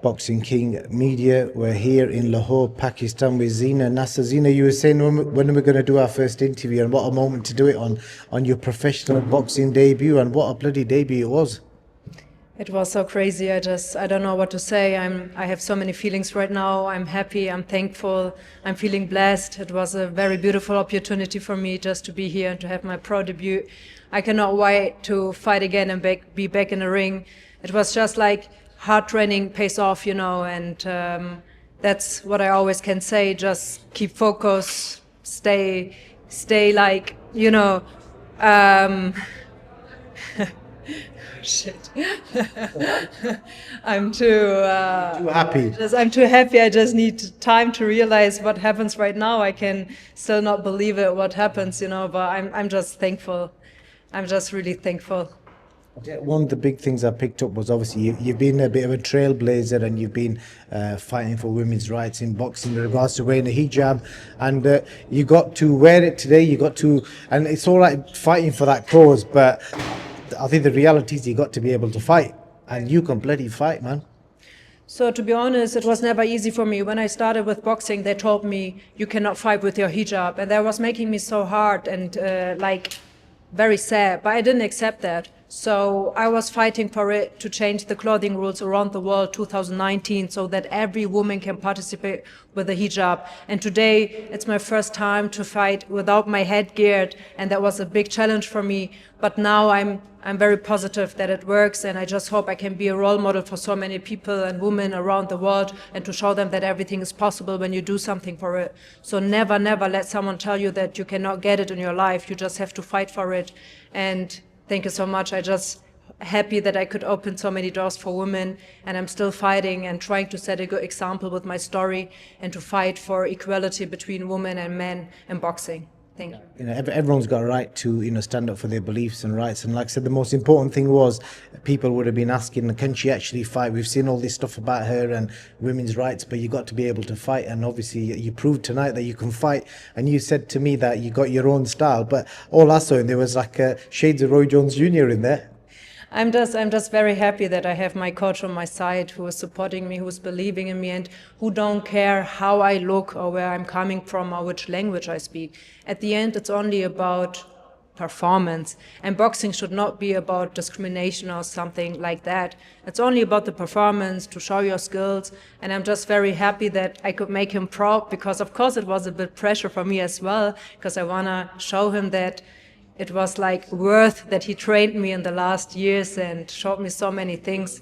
Boxing King Media. We're here in Lahore, Pakistan with ZEINA, NASSAR. ZEINA, you were saying when we're going to do our first interview, and what a moment to do it on your professional boxing debut, and what a bloody debut it was. It was so crazy. I don't know what to say. I have so many feelings right now. I'm happy, I'm thankful, I'm feeling blessed. It was a very beautiful opportunity for me just to be here and to have my pro debut. I cannot wait to fight again and be back in the ring. It was just like hard training pays off, and that's what I always can say. Just keep focus, stay like, shit. I'm too happy. I'm too happy. I just need time to realize what happens right now. I can still not believe it, what happens, but I'm just thankful. I'm just really thankful. One of the big things I picked up was obviously you've been a bit of a trailblazer, and you've been fighting for women's rights in boxing in regards to wearing a hijab, and you got to wear it today. And it's all right fighting for that cause, but I think the reality is you got to be able to fight, and you can bloody fight, man. So to be honest, it was never easy for me. When I started with boxing, they told me you cannot fight with your hijab, and that was making me so hard and very sad, but I didn't accept that. So I was fighting for it to change the clothing rules around the world 2019 so that every woman can participate with a hijab. And today it's my first time to fight without my headgear, and that was a big challenge for me. But now I'm very positive that it works, and I just hope I can be a role model for so many people and women around the world, and to show them that everything is possible when you do something for it. So never let someone tell you that you cannot get it in your life. You just have to fight for it. And thank you so much. I just happy that I could open so many doors for women, and I'm still fighting and trying to set a good example with my story and to fight for equality between women and men in boxing. Thank you. Everyone's got a right to stand up for their beliefs and rights, and like I said, the most important thing was people would have been asking, can she actually fight? We've seen all this stuff about her and women's rights, but you got to be able to fight, and obviously you proved tonight that you can fight. And you said to me that you got your own style, but all I saw, and there was like shades of Roy Jones Jr. in there. I'm just very happy that I have my coach on my side, who is supporting me, who is believing in me, and who don't care how I look or where I'm coming from or which language I speak. At the end, it's only about performance, and boxing should not be about discrimination or something like that. It's only about the performance, to show your skills, and I'm just very happy that I could make him proud, because of course it was a bit pressure for me as well, because I want to show him that it was like worth that he trained me in the last years and showed me so many things.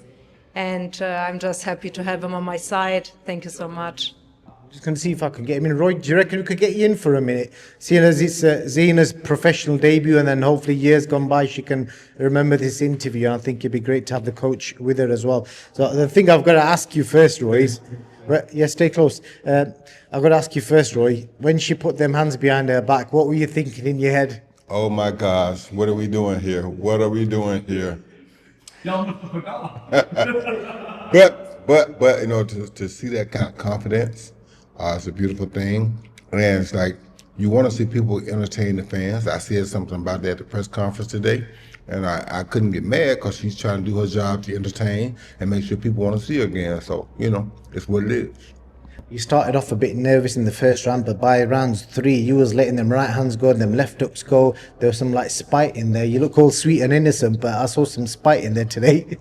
And I'm just happy to have him on my side. Thank you so much. Just going to see if I can get him in. Roy, do you reckon we could get you in for a minute? Seeing as it's ZEINA's professional debut, and then hopefully years gone by she can remember this interview. And I think it'd be great to have the coach with her as well. So the thing I've got to ask you first, Roy, is... Yeah, stay close. I've got to ask you first, Roy, when she put them hands behind her back, what were you thinking in your head? Oh my gosh, what are we doing here? What are we doing here? but to see that kind of confidence, it's a beautiful thing. And it's like, you want to see people entertain the fans. I said something about that at the press conference today, and I couldn't get mad, because she's trying to do her job to entertain and make sure people want to see her again. So, it's what it is. You started off a bit nervous in the first round, but by rounds 3, you was letting them right hands go and them left hooks go. There was some spite in there. You look all sweet and innocent, but I saw some spite in there today.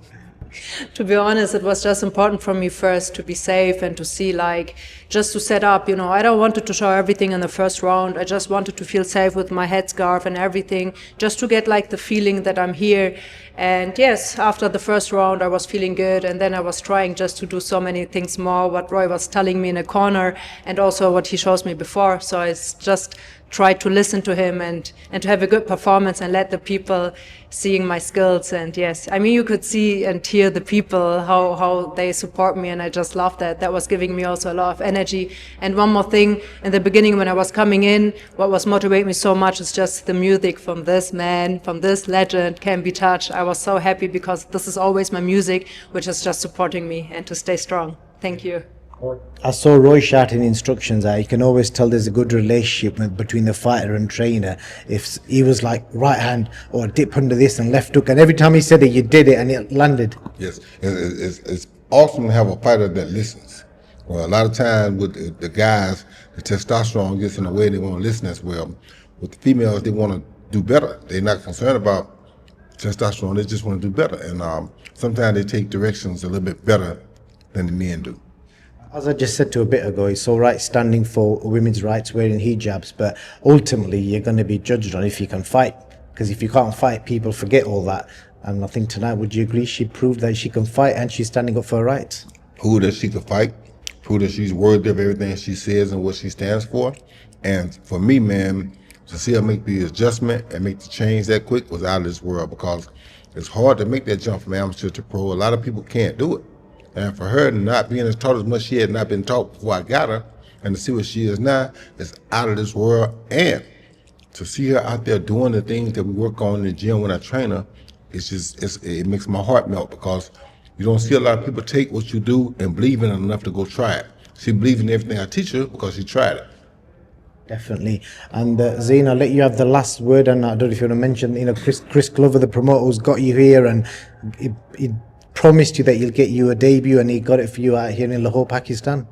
To be honest, it was just important for me first to be safe and to see, just to set up, I don't wanted to show everything in the first round. I just wanted to feel safe with my headscarf and everything, just to get the feeling that I'm here. And yes, after the first round, I was feeling good, and then I was trying just to do so many things more, what Roy was telling me in a corner, and also what he shows me before. So I just tried to listen to him and to have a good performance and let the people seeing my skills. And yes, you could see and hear the people, how they support me, and I just love that. That was giving me also a lot of energy. And one more thing, in the beginning when I was coming in, what was motivating me so much is just the music from this man, from this legend, Can't Be Touched. I was so happy, because this is always my music, which is just supporting me and to stay strong. Thank you. I saw Roy shouting instructions out. You can always tell there's a good relationship between the fighter and trainer. If he was like right hand or dip under this and left hook, and every time he said it, you did it and it landed. Yes, it's awesome to have a fighter that listens. Well, a lot of times with the guys, the testosterone gets in the way. They won't listen as well. With the females, they want to do better. They're not concerned about testosterone. They just want to do better. And sometimes they take directions a little bit better than the men do. As I just said to a bit ago, it's all right standing for women's rights, wearing hijabs, but ultimately you're going to be judged on if you can fight. Because if you can't fight, people forget all that. And I think tonight, would you agree, she proved that she can fight and she's standing up for her rights? Prove that she can fight, prove that she's worthy of everything she says and what she stands for. And for me, man, to see her make the adjustment and make the change that quick was out of this world, because it's hard to make that jump from amateur to pro. A lot of people can't do it. And for her not being as taught as much she had not been taught before I got her, and to see what she is now, is out of this world. And to see her out there doing the things that we work on in the gym when I train her, it makes my heart melt, because you don't see a lot of people take what you do and believe in it enough to go try it. She believes in everything I teach her because she tried it. Definitely. And ZEINA, I'll let you have the last word. And I don't know if you want to mention, Chris Glover, the promoter, who's got you here, and he promised you that he'll get you a debut, and he got it for you out here in Lahore, Pakistan.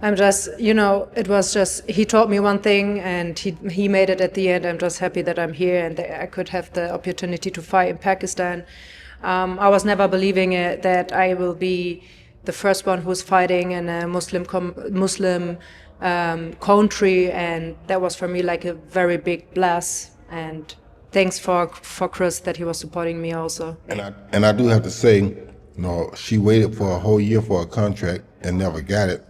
I'm just, it was just, he taught me one thing and he made it at the end. I'm just happy that I'm here and that I could have the opportunity to fight in Pakistan. I was never believing it, that I will be the first one who's fighting in a Muslim country, and that was for me like a very big bless. And thanks for Chris that he was supporting me also. And I do have to say, she waited for a whole year for a contract and never got it.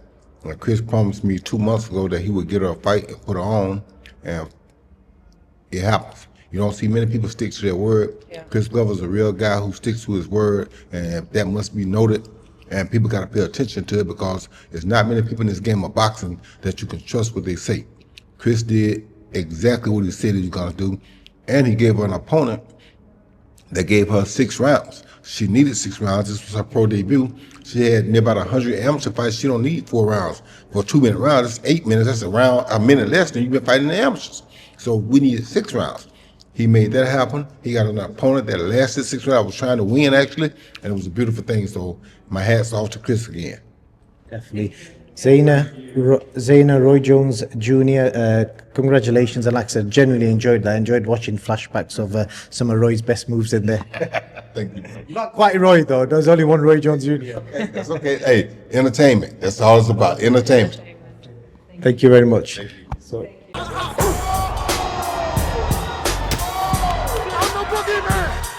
Chris promised me 2 months ago that he would get her a fight and put her on, and it happens. You don't see many people stick to their word. Yeah. Chris Glover's a real guy who sticks to his word, and that must be noted. And people got to pay attention to it, because there's not many people in this game of boxing that you can trust what they say. Chris did exactly what he said he was going to do, and he gave her an opponent that gave her 6 rounds. She needed 6 rounds. This was her pro debut. She had near about 100 amateur fights. She don't need 4 rounds. For a 2-minute round, it's 8 minutes. That's a minute less than you've been fighting the amateurs. So we needed 6 rounds. He made that happen. He got an opponent that lasted 6 rounds. I was trying to win, actually, and it was a beautiful thing. So my hat's off to Chris again. Definitely. ZEINA Roy Jones Jr., congratulations. And like I said, genuinely enjoyed that. Enjoyed watching flashbacks of some of Roy's best moves in there. Thank you. Not quite Roy, though. There's only one Roy Jones Jr. That's okay. Hey, entertainment. That's all it's about. Entertainment. Thank you very much. Thank you. So. I'm the boogeyman!